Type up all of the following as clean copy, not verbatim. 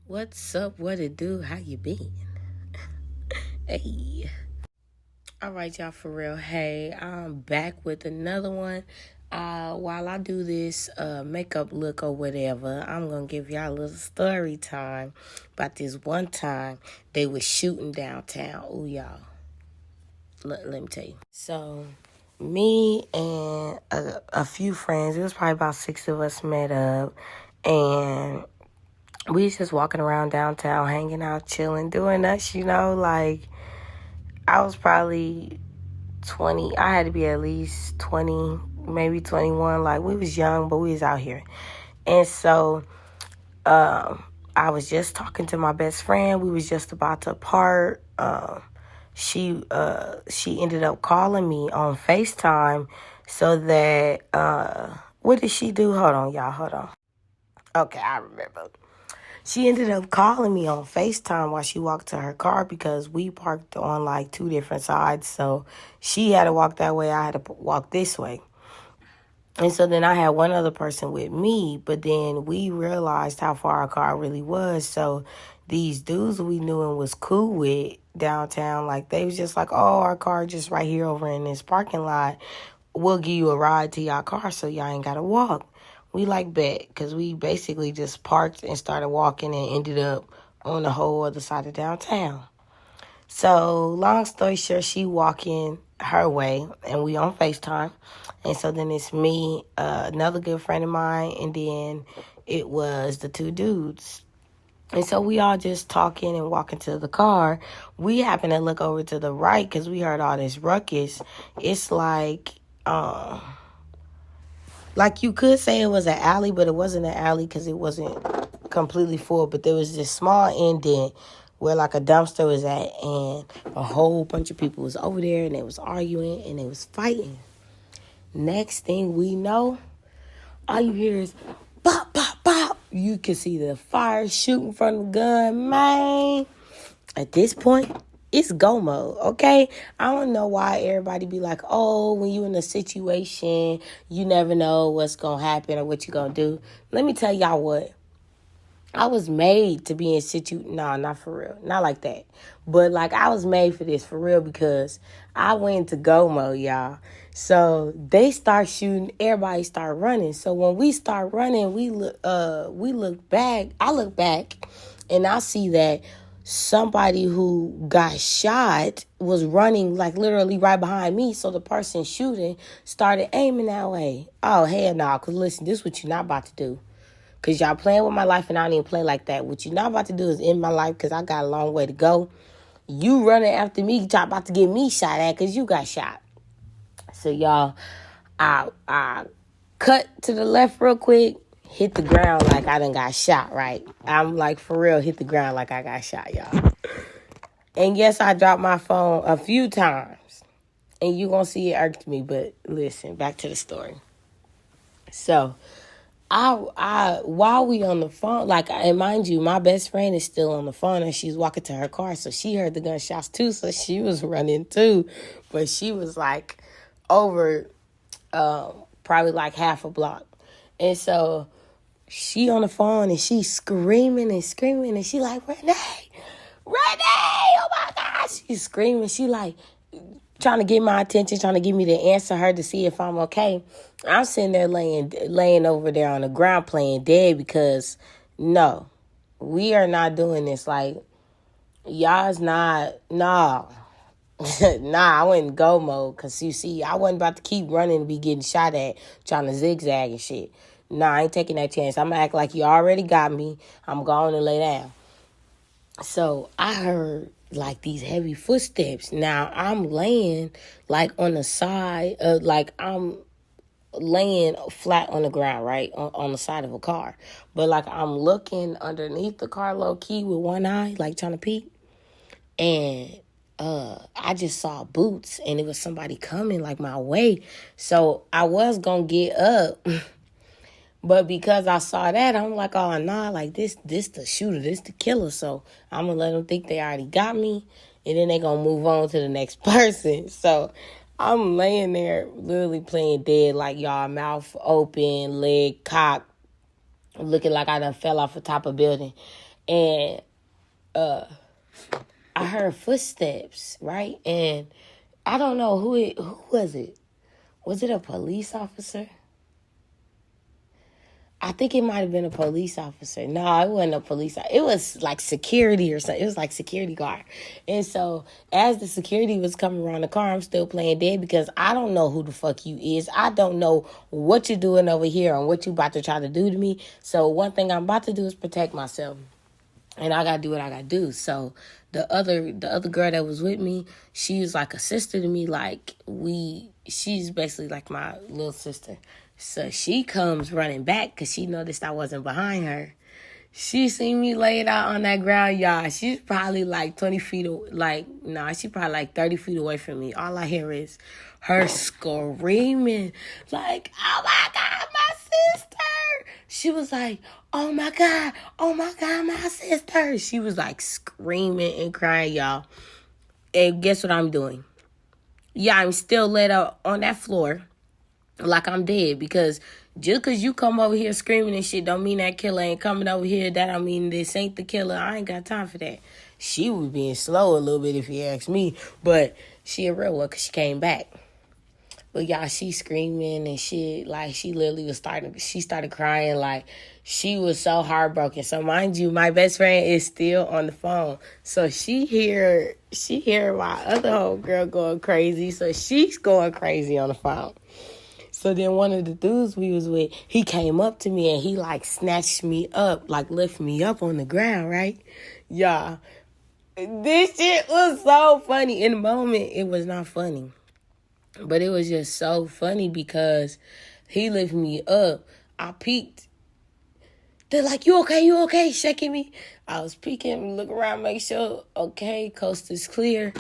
What's up? What it do? How you been? Hey. All right, y'all, for real. Hey, I'm back with another one. While I do this makeup look or whatever, I'm going to give y'all a little story time about this one time they was shooting downtown. Ooh, y'all. Let me tell you. So, me and a few friends, it was probably about 6 of us met up, and we was just walking around downtown, hanging out, chilling, doing us, like, I was probably 20. I had to be at least 20, maybe 21. Like, we was young, but we was out here. And so, I was just talking to my best friend. We was just about to part. She ended up calling me on FaceTime so that, what did she do? Hold on, y'all. Hold on. Okay, I remember. She ended up calling me on FaceTime while she walked to her car because we parked on like 2 different sides. So she had to walk that way. I had to walk this way. And so then I had one other person with me, but then we realized how far our car really was. So these dudes we knew and was cool with downtown, like they was just like, oh, our car just right here over in this parking lot. We'll give you a ride to y'all car so y'all ain't got to walk. We like bet because we basically just parked and started walking and ended up on the whole other side of downtown. So long story short, she walking her way and we on FaceTime. And so then it's me, another good friend of mine, and then it was the 2 dudes. And so we all just talking and walking to the car. We happen to look over to the right because we heard all this ruckus. It's like you could say it was an alley, but it wasn't an alley because it wasn't completely full. But there was this small indent where like a dumpster was at, and a whole bunch of people was over there, and they was arguing, and they was fighting. Next thing we know, all you hear is pop, pop, pop. You can see the fire shooting from the gun, man. At this point, it's go mode, okay? I don't know why everybody be like, oh, when you in a situation, you never know what's going to happen or what you going to do. Let me tell y'all what. I was made to be in nah, not for real. Not like that. But, like, I was made for this, for real, because I went into go mode, y'all. So, they start shooting, everybody start running. So, when we start running, we look back. I look back, and I see that somebody who got shot was running, like, literally right behind me. So, the person shooting started aiming that way. Oh, hell no, because, listen, this is what you're not about to do. Because y'all playing with my life and I don't even play like that. What you're not about to do is end my life because I got a long way to go. You running after me, y'all about to get me shot at because you got shot. So, y'all, I cut to the left real quick, hit the ground like I done got shot, right? I'm like, for real, hit the ground like I got shot, y'all. And yes, I dropped my phone a few times. And you going to see it irked me. But listen, back to the story. So, while we on the phone, like, and mind you, my best friend is still on the phone and she's walking to her car, so she heard the gunshots too, so she was running too, but she was like over, probably like half a block, and so she on the phone and she's screaming and screaming and she like, Renee, oh my gosh, she's screaming, she like trying to get my attention, trying to get me to answer her to see if I'm okay. I'm sitting there laying over there on the ground playing dead because, no, we are not doing this. Like, y'all's not, nah. Nah, I went in go mode because, you see, I wasn't about to keep running and be getting shot at, trying to zigzag and shit. Nah, I ain't taking that chance. I'm going to act like you already got me. I'm going to lay down. So I heard like these heavy footsteps. Now I'm laying like on the side of, like, I'm laying flat on the ground, right? On the side of a car. But like I'm looking underneath the car low key with one eye, like trying to peek. And I just saw boots and it was somebody coming like my way. So I was gonna get up. But because I saw that, I'm like, oh, nah, like this the shooter, this the killer. So I'm going to let them think they already got me. And then they going to move on to the next person. So I'm laying there literally playing dead, like, y'all, mouth open, leg cocked, looking like I done fell off the top of a building. And I heard footsteps, right? And I don't know who was it? Was it a police officer? I think it might have been a police officer. No, it wasn't a police. It was like security or something. It was like security guard. And so as the security was coming around the car, I'm still playing dead because I don't know who the fuck you is. I don't know what you're doing over here and what you about to try to do to me. So one thing I'm about to do is protect myself. And I gotta do what I gotta do. So the other girl that was with me, she was like a sister to me. Like she's basically like my little sister. So she comes running back because she noticed I wasn't behind her. She seen me laid out on that ground, y'all. She's probably like 20 feet, she's probably like 30 feet away from me. All I hear is her screaming, like, oh my God, my sister. She was like, oh my God, my sister. She was like screaming and crying, y'all. And guess what I'm doing? Yeah, I'm still laid out on that floor like I'm dead, because just because you come over here screaming and shit don't mean that killer ain't coming over here. That don't mean this ain't the killer. I ain't got time for that. She was being slow a little bit if you ask me, but she a real one because she came back. But y'all, she screaming and shit, like she literally she started crying, like she was so heartbroken. So mind you, my best friend is still on the phone. So she hear my other whole girl going crazy. So she's going crazy on the phone. So then one of the dudes we was with, he came up to me and he like snatched me up, like lift me up on the ground, right? Y'all, this shit was so funny. In the moment, it was not funny. But it was just so funny because he lifted me up. I peeked. They're like, you okay, shaking me. I was peeking, look around, make sure, okay, coast is clear.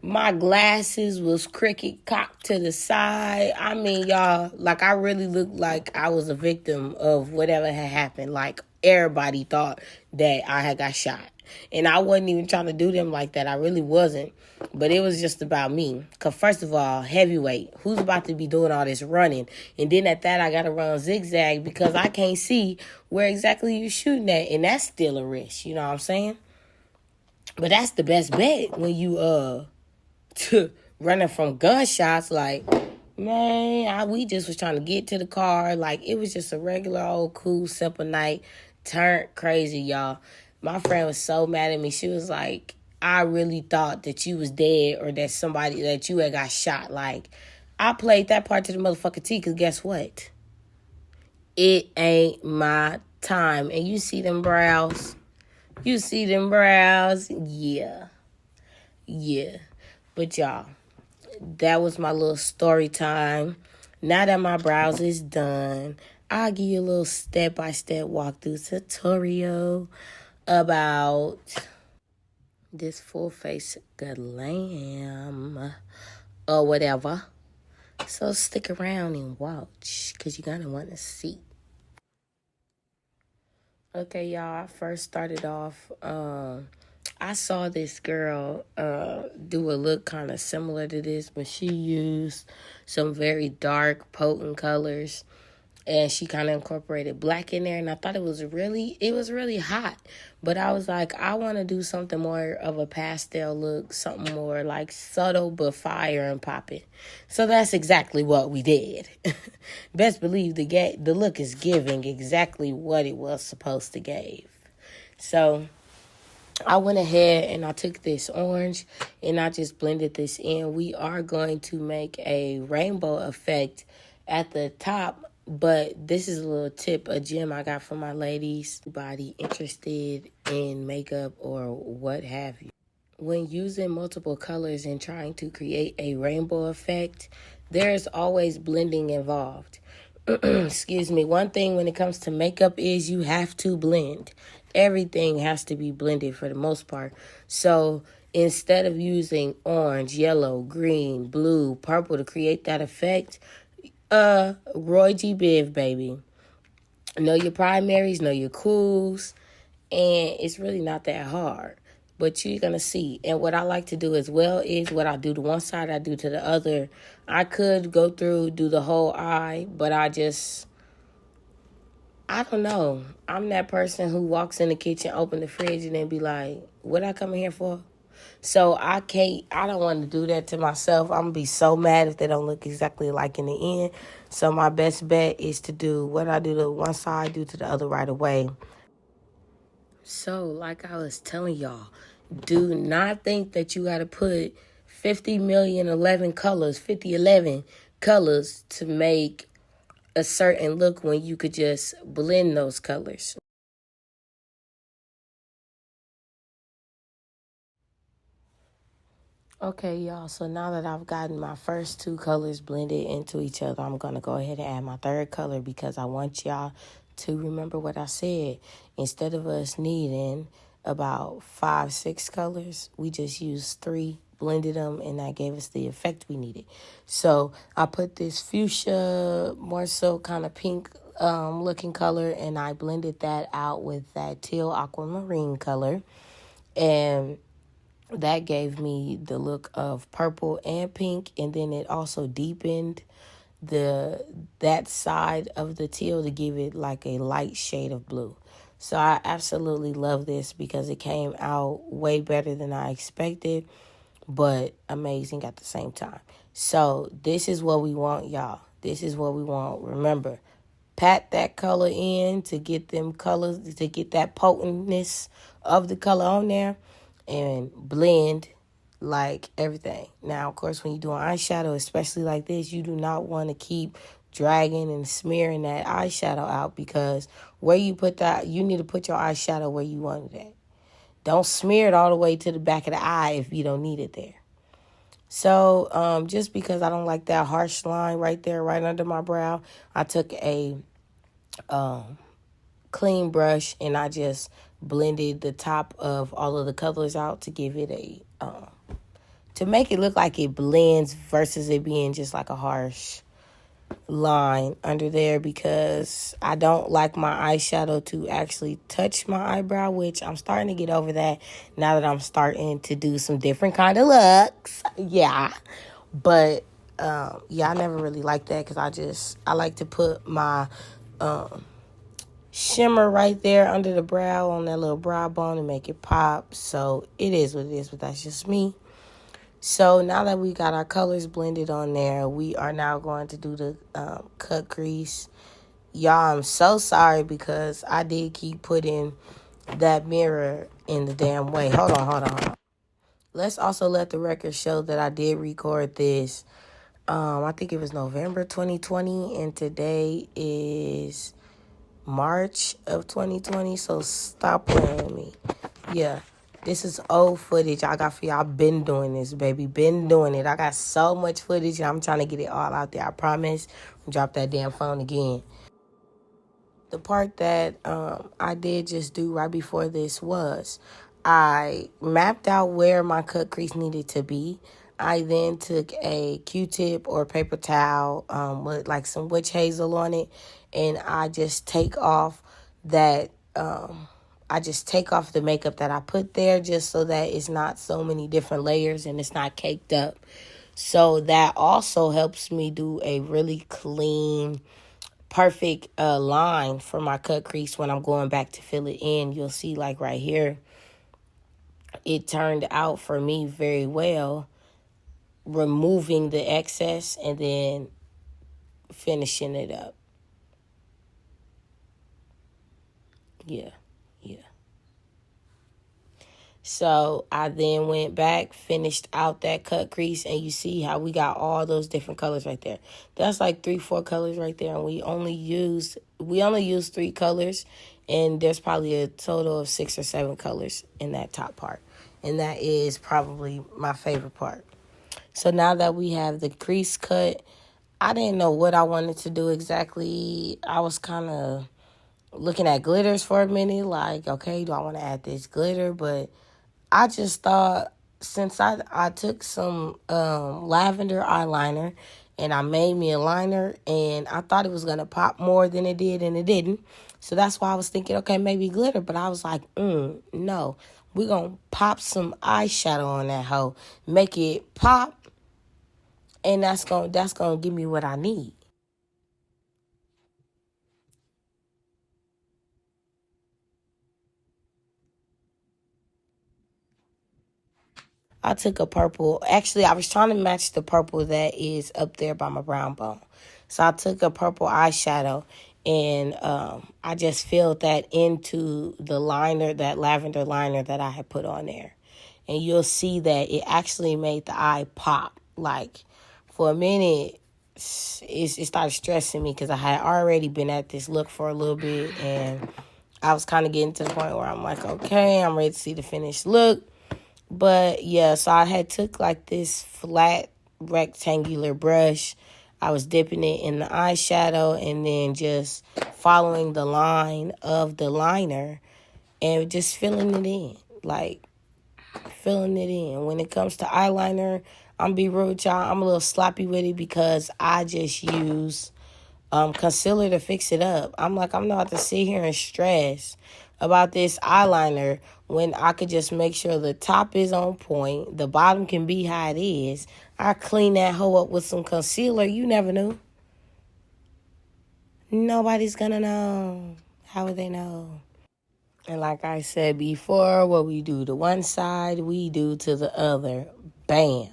My glasses was cricket cocked to the side. I mean, y'all, like I really looked like I was a victim of whatever had happened. Like everybody thought that I had got shot. And I wasn't even trying to do them like that. I really wasn't. But it was just about me. Because first of all, heavyweight. Who's about to be doing all this running? And then at that, I got to run zigzag because I can't see where exactly you're shooting at. And that's still a risk. You know what I'm saying? But that's the best bet when you, running from gunshots. Like, man, we just was trying to get to the car. Like, it was just a regular old cool simple night. Turned crazy, y'all. My friend was so mad at me. She was like, I really thought that you was dead or that you had got shot. Like, I played that part to the motherfucking T, because guess what? It ain't my time. And you see them brows? Yeah. But y'all, that was my little story time. Now that my brows is done, I'll give you a little step-by-step walkthrough tutorial about this full face glam or whatever. So stick around and watch, because you're going to want to see. Okay, y'all, I first started off, I saw this girl do a look kind of similar to this, but she used some very dark, potent colors. And she kind of incorporated black in there. And I thought it was really hot. But I was like, I want to do something more of a pastel look. Something more like subtle but fire and poppin'. So that's exactly what we did. Best believe the look is giving exactly what it was supposed to give. So I went ahead and I took this orange and I just blended this in. We are going to make a rainbow effect at the top. But this is a little tip, a gem I got from my ladies. Anybody interested in makeup or what have you. When using multiple colors and trying to create a rainbow effect, there's always blending involved. Excuse me. One thing when it comes to makeup is you have to blend. Everything has to be blended for the most part. So instead of using orange, yellow, green, blue, purple to create that effect, Roy G. Biv, baby. Know your primaries, know your cools, and it's really not that hard. But you're going to see. And what I like to do as well is what I do to one side, I do to the other. I could go through, do the whole eye, but I I don't know. I'm that person who walks in the kitchen, open the fridge, and then be like, what I come in here for? So I can't, I don't want to do that to myself. I'm going to be so mad if they don't look exactly like in the end. So my best bet is to do what I do to one side, do to the other right away. So, like I was telling y'all, do not think that you got to put 50,000,011 colors, 5011 colors to make a certain look when you could just blend those colors. Okay, y'all, so now that I've gotten my first two colors blended into each other, I'm going to go ahead and add my third color because I want y'all to remember what I said. Instead of us needing about 5, 6 colors, we just used 3, blended them, and that gave us the effect we needed. So I put this fuchsia, more so kind of pink looking color, and I blended that out with that teal aquamarine color. And that gave me the look of purple and pink, and then it also deepened that side of the teal to give it like a light shade of blue. So I absolutely love this because it came out way better than I expected, but amazing at the same time. So this is what we want, y'all. This is what we want. Remember, pat that color in to get them colors, to get that potentness of the color on there, and blend like everything. Now, of course, when you do an eyeshadow, especially like this, you do not want to keep dragging and smearing that eyeshadow out, because where you put that, you need to put your eyeshadow where you want it at. Don't smear it all the way to the back of the eye if you don't need it there. So just because I don't like that harsh line right there, right under my brow, I took a clean brush and I just blended the top of all of the colors out to give it a to make it look like it blends versus it being just like a harsh line under there, because I don't like my eyeshadow to actually touch my eyebrow, which I'm starting to get over that now that I'm starting to do some different kind of looks. Yeah. But yeah, I never really liked that because I like to put my shimmer right there under the brow on that little brow bone and make it pop. So it is what it is, but that's just me. So now that we got our colors blended on there, we are now going to do the cut crease. Y'all, I'm so sorry because I did keep putting that mirror in the damn way. Hold on. Let's also let the record show that I did record this. I think it was November 2020, and today is March of 2020, so stop playing with me. Yeah, this is old footage I got for y'all. Been doing this, baby. Been doing it. I got so much footage, and I'm trying to get it all out there. I promise. Drop that damn phone again. The part that I did just do right before this was I mapped out where my cut crease needed to be. I then took a Q-tip or paper towel with like some witch hazel on it, and I just take off that. I just take off the makeup that I put there, just so that it's not so many different layers and it's not caked up. So that also helps me do a really clean, perfect line for my cut crease when I'm going back to fill it in. You'll see like right here, it turned out for me very well, removing the excess and then finishing it up. Yeah. So I then went back, finished out that cut crease, and you see how we got all those different colors right there. That's like 3, 4 colors right there, and we only used 3 colors, and there's probably a total of 6 or 7 colors in that top part, and that is probably my favorite part. So now that we have the crease cut, I didn't know what I wanted to do exactly. I was kind of looking at glitters for a minute, like, okay, do I want to add this glitter? But I just thought, since I took some lavender eyeliner and I made me a liner, and I thought it was going to pop more than it did, and it didn't. So that's why I was thinking, okay, maybe glitter. But I was like, no. We're going to pop some eyeshadow on that hoe, make it pop, and that's going to, give me what I need. I took a purple. Actually, I was trying to match the purple that is up there by my brown bone. So I took a purple eyeshadow and I just filled that into the liner, that lavender liner that I had put on there. And you'll see that it actually made the eye pop. Like, for a minute, it started stressing me because I had already been at this look for a little bit. And I was kind of getting to the point where I'm like, okay, I'm ready to see the finished look. But yeah, so I had took like this flat rectangular brush. I was dipping it in the eyeshadow and then just following the line of the liner and just filling it in. Like, filling it in. When it comes to eyeliner, I'm be real with y'all, I'm a little sloppy with it because I just use concealer to fix it up. I'm not about to sit here and stress about this eyeliner when I could just make sure the top is on point, the bottom can be how it is. I clean that hoe up with some concealer. You never knew. Nobody's gonna know. How would they know? And like I said before, what we do to one side, we do to the other. Bam.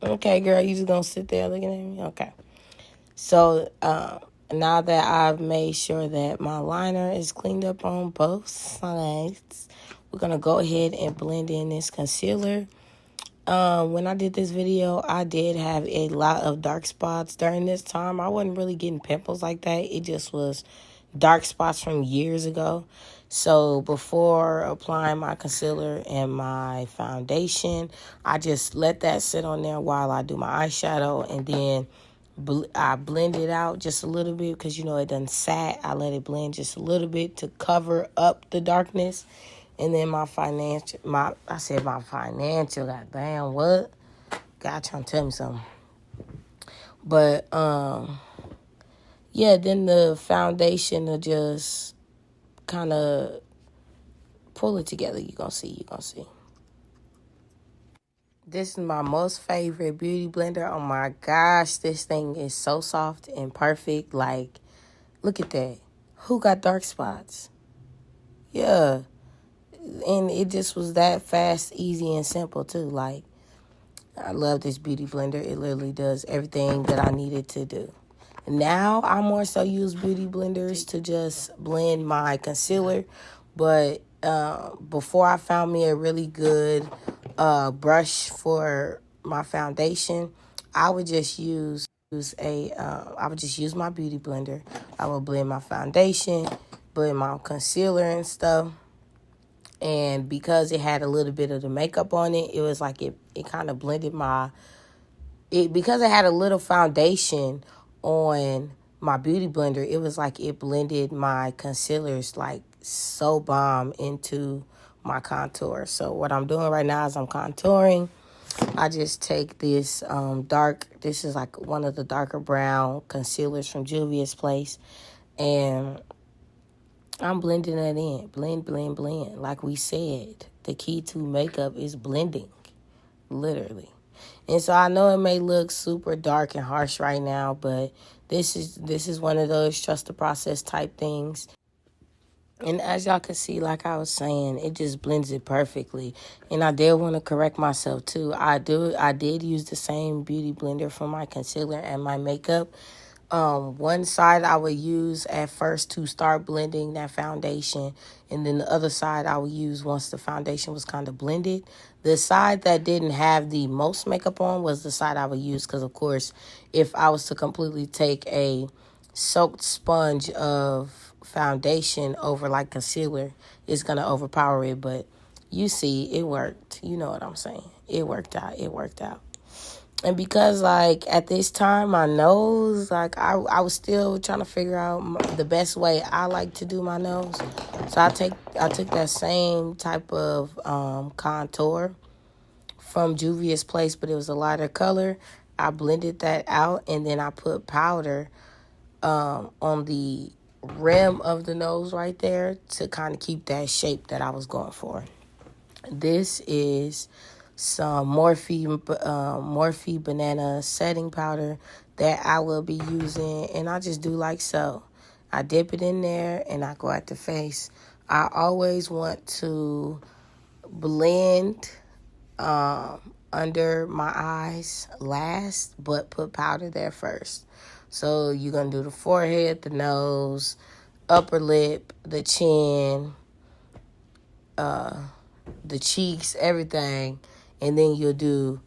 Okay, girl, you just gonna sit there looking at me? Okay. So, now that I've made sure that my liner is cleaned up on both sides, we're going to go ahead and blend in this concealer. When I did this video, I did have a lot of dark spots during this time. I wasn't really getting pimples like that. It just was dark spots from years ago. So before applying my concealer and my foundation, I just let that sit on there while I do my eyeshadow, and then I blend it out just a little bit because, it doesn't sat. I let it blend just a little bit to cover up the darkness. And then my financial, goddamn, what? God trying to tell me something. But, yeah, then the foundation will just kind of pull it together. You're going to see. This is my most favorite beauty blender. Oh my gosh, this thing is so soft and perfect. Like, look at that. Who got dark spots? Yeah. And it just was that fast, easy, and simple too. Like, I love this beauty blender. It literally does everything that I needed to do. Now, I more so use beauty blenders to just blend my concealer. But before I found me a really good brush for my foundation, I would just use my beauty blender. I would blend my foundation, blend my concealer and stuff. And because it had a little bit of the makeup on it, it was like it kind of blended because it had a little foundation on my beauty blender, it was like it blended my concealers like so bomb into my contour. So what I'm doing right now is I'm contouring. I just take this this is like one of the darker brown concealers from Juvia's Place, and I'm blending that in. Blend, blend, blend. Like we said, the key to makeup is blending, literally. And so I know it may look super dark and harsh right now, but this is one of those trust the process type things. And as y'all can see, like I was saying, it just blends it perfectly. And I did want to correct myself too. I did use the same beauty blender for my concealer and my makeup. One side I would use at first to start blending that foundation, and then the other side I would use once the foundation was kind of blended. The side that didn't have the most makeup on was the side I would use because, of course, if I was to completely take a soaked sponge of foundation over like concealer, it's going to overpower it. But you see, it worked. You know what I'm saying? It worked out. And because, like, at this time, my nose, like, I was still trying to figure out the best way I like to do my nose. So I took that same type of contour from Juvia's Place, but it was a lighter color. I blended that out, and then I put powder on the rim of the nose right there to kind of keep that shape that I was going for. This is some Morphe banana setting powder that I will be using, and I just do like so. I dip it in there and I go at the face. I always want to blend under my eyes last, but put powder there first. So you're going to do the forehead, the nose, upper lip, the chin, the cheeks, everything. And then you'll do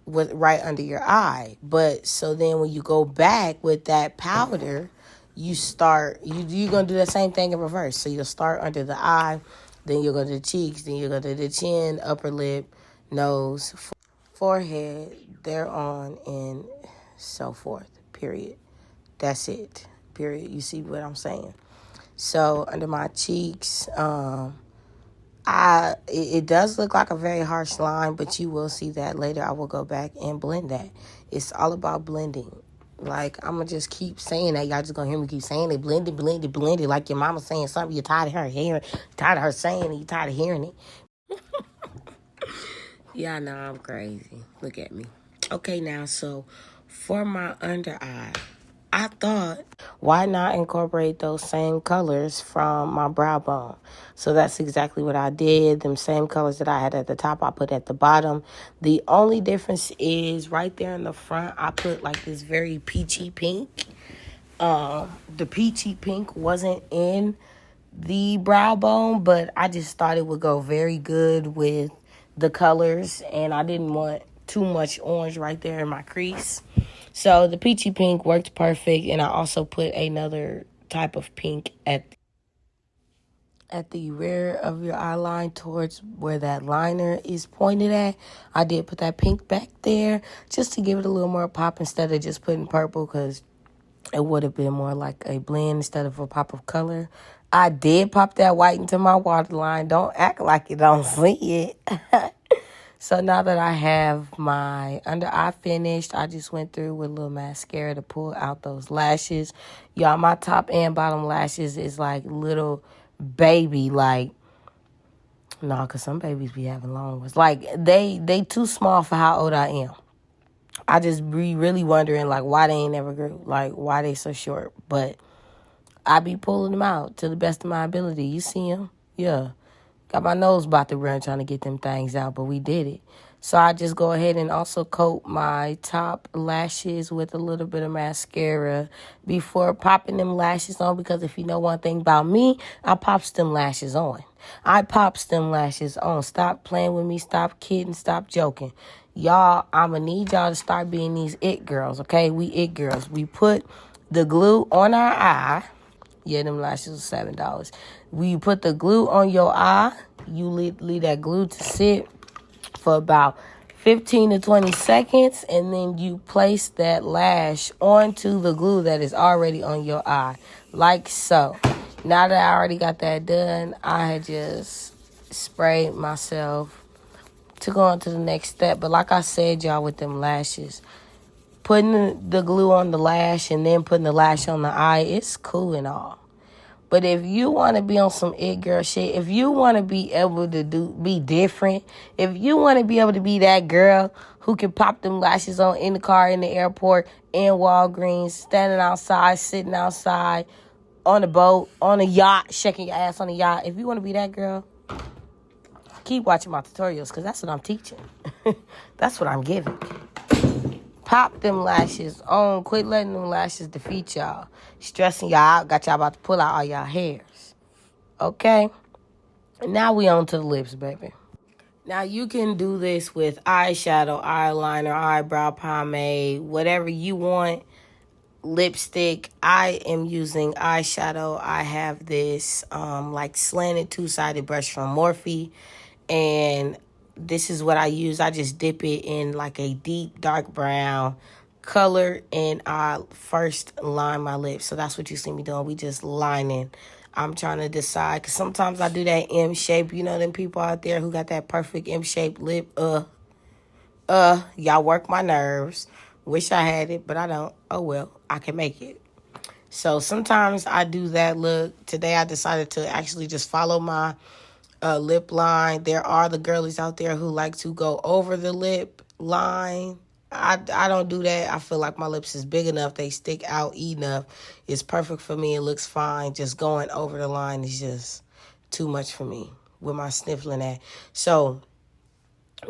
right under your eye. But so then when you go back with that powder, you're going to do the same thing in reverse. So you'll start under the eye, then you'll go to the cheeks, then you'll go to the chin, upper lip, nose, forehead, thereon, and so forth. Period. That's it. Period. You see what I'm saying? So under my cheeks, it does look like a very harsh line, but you will see that later. I will go back and blend that. It's all about blending. Like, I'm going to just keep saying that. Y'all just going to hear me keep saying it. Blend it, blend it, blend it. Like your mama saying something. You're tired of her hearing. Tired of her saying it. You're tired of hearing it. Y'all know I'm crazy. Look at me. Okay, now, so for my under eye, I thought, why not incorporate those same colors from my brow bone? So that's exactly what I did. Them same colors that I had at the top, I put at the bottom. The only difference is right there in the front, I put like this very peachy pink. The peachy pink wasn't in the brow bone, but I just thought it would go very good with the colors, and I didn't want too much orange right there in my crease. So the peachy pink worked perfect, and I also put another type of pink at the rear of your eye line towards where that liner is pointed at. I did put that pink back there just to give it a little more pop instead of just putting purple, because it would have been more like a blend instead of a pop of color. I did pop that white into my waterline. Don't act like you don't see it. So now that I have my under eye finished, I just went through with a little mascara to pull out those lashes. Y'all, my top and bottom lashes is like little baby, like, no, because some babies be having long ones. Like, they too small for how old I am. I just be really wondering, like, why they ain't never grew. Like, why they so short. But I be pulling them out to the best of my ability. You see them? Yeah. Got my nose about to run trying to get them things out, but we did it. So I just go ahead and also coat my top lashes with a little bit of mascara before popping them lashes on, because if you know one thing about me, I pops them lashes on. Stop playing with me. Stop kidding. Stop joking. Y'all, I'm going to need y'all to start being these it girls, okay? We it girls. We put the glue on our eye. Yeah, them lashes are $7. When you put the glue on your eye, you leave that glue to sit for about 15 to 20 seconds, and then you place that lash onto the glue that is already on your eye, like so. Now that I already got that done, I had just sprayed myself to go on to the next step. But like I said, y'all, with them lashes, putting the glue on the lash and then putting the lash on the eye, it's cool and all. But if you want to be on some it girl shit, if you want to be able to be different, if you want to be able to be that girl who can pop them lashes on in the car, in the airport, in Walgreens, standing outside, sitting outside, on a boat, on a yacht, shaking your ass on a yacht. If you want to be that girl, keep watching my tutorials, because that's what I'm teaching. That's what I'm giving. Pop them lashes on. Quit letting them lashes defeat y'all. Stressing y'all out. Got y'all about to pull out all y'all hairs. Okay? Now we on to the lips, baby. Now you can do this with eyeshadow, eyeliner, eyebrow pomade, whatever you want. Lipstick. I am using eyeshadow. I have this like slanted two-sided brush from Morphe, and this is what I use. I just dip it in like a deep dark brown color, and I first line my lips. So that's what you see me doing. We just lining. I'm trying to decide, because sometimes I do that M shape. You know them people out there who got that perfect M shaped lip. Y'all work my nerves. Wish I had it, but I don't. Oh well, I can make it. So sometimes I do that look. Today I decided to actually just follow my lip line. There are the girlies out there who like to go over the lip line. I don't do that. I feel like my lips is big enough. They stick out enough. It's perfect for me. It looks fine. Just going over the line is just too much for me. with my sniffling at. So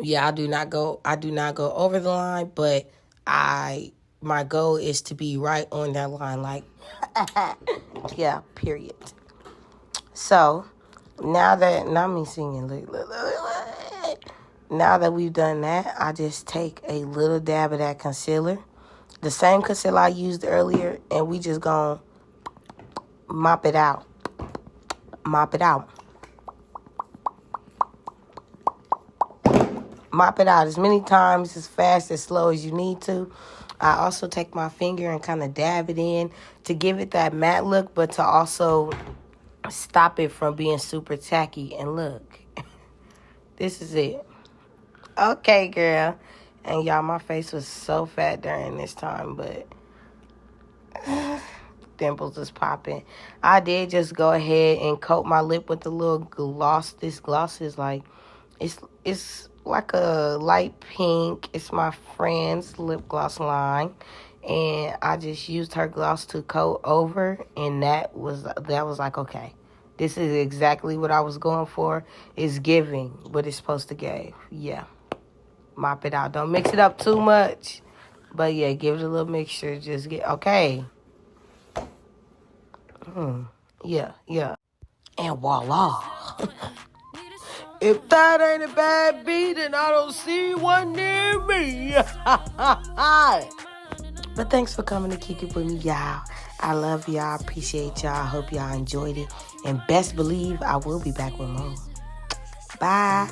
yeah, I do not go over the line, but my goal is to be right on that line, like yeah, period. So now me singing, now that we've done that, I just take a little dab of that concealer, the same concealer I used earlier, and we just gonna mop it out. Mop it out as many times, as fast, as slow as you need to. I also take my finger and kind of dab it in to give it that matte look, but to also stop it from being super tacky. And look, this is it. Okay, girl. And y'all, my face was so fat during this time, but dimples is popping. I did just go ahead and coat my lip with a little gloss. This gloss is like, it's like a light pink. It's my friend's lip gloss line, and I just used her gloss to coat over, and that was like, okay, this is exactly what I was going for. It's giving what it's supposed to give. Yeah, mop it out. Don't mix it up too much, but yeah, give it a little mixture. Just get okay. Yeah, and voila. If that ain't a bad beat, then I don't see one near me. But thanks for coming to kick it with me, y'all. I love y'all. Appreciate y'all. Hope y'all enjoyed it. And best believe I will be back with more. Bye.